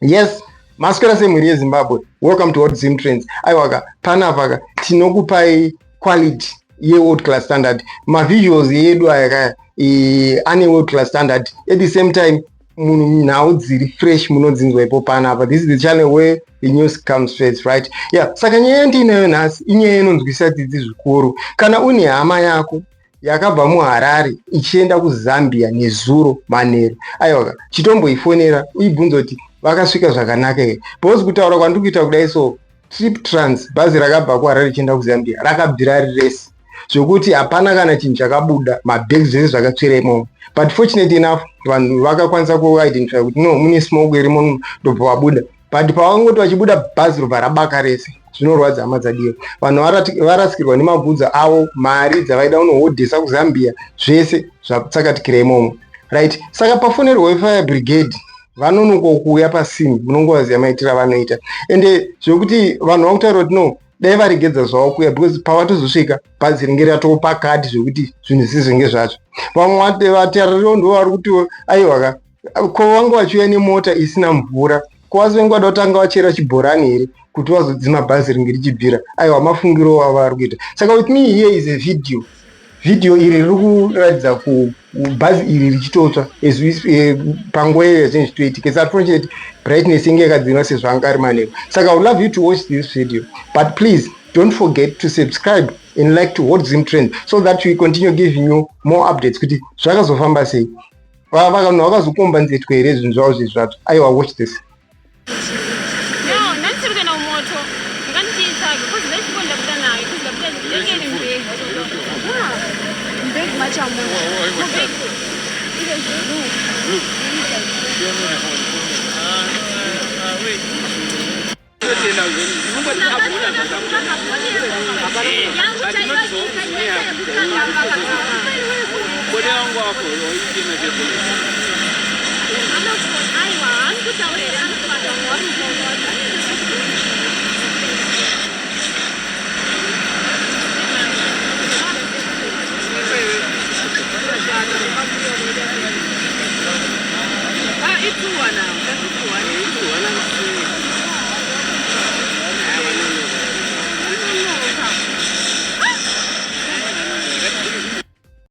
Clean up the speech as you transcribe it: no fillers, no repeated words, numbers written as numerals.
Yes, maswera semhuri yeZimbabwe. Welcome to Zim Trends. Aiwaka, panapa tinokupai quality world class standard. Visuals yedu aya ane world class standard. At the same time, now dziri fresh munodzinzwa ipo panapa. This is the channel where the news comes straight, right? Yeah, saka nyaya ndinayo nhasi inyaya inonzwisa dzidzi zvikuru. Kana une hama yako yakabva muHarare ichienda kuZambia nezuro manheru, aiwaka chitomboifonera uibvunza kuti vakasvika zvakanaka here, because kutaura kwandiri kuita kudai so trip trans bhazi rakabva kuHarare richienda kuZambia rakabvira rese zvokuti hapana kana chinhu chakabuda, mabhegi zvese zvakatsvera imomo. But fortunate enough vanhu vakakwanisa kuidentify kuti no, mune smoke irimo ndobva wabuda. But pavangoti vachibuda bhazi robva rabaka rese, zvinorwadza hama dzadiwa. Vanhu varasikirwa nemabvudzi avo, mari dzavaida kunohodhesa kuZambia, zvese zvatsakatikira imomo, right? Saka pafonerwa fire brigade vanonokokuuya pasini, munongovaziva maitira vanoita, ende zvokuti vanhu vakutaura kuti no, dai varegedza zvavo kuya, because pavatozosvika bhazi ringe ratopa kadi zvokuti zvinhu zvisizvinge zvacho. Vamwe vataririwo ndo vari kuti aiwaka ko vange vachiuya nemota isina mvura, ko vazivenga vada kutanga vachera chibhorani here kuti vazodzima bhazi ringe richibvira. Aiwa, mafungiro wavo vari kuita. Saka with me here is a video iri riri kuratidza bhazi iri richitotsva panguva yazvinhu zvitoitika. It's unfortunate brightness inge yakadzima sezvo anga ari manheru. Saka I would love you to watch this video, but please don't forget to subscribe and like to watch Zim Trend so that we continue giving you more updates kuti zvakazofamba sei, vanhu vakazokomba nzetwe here zvinhu zvavo zvezvacho. Aiwa, watch this.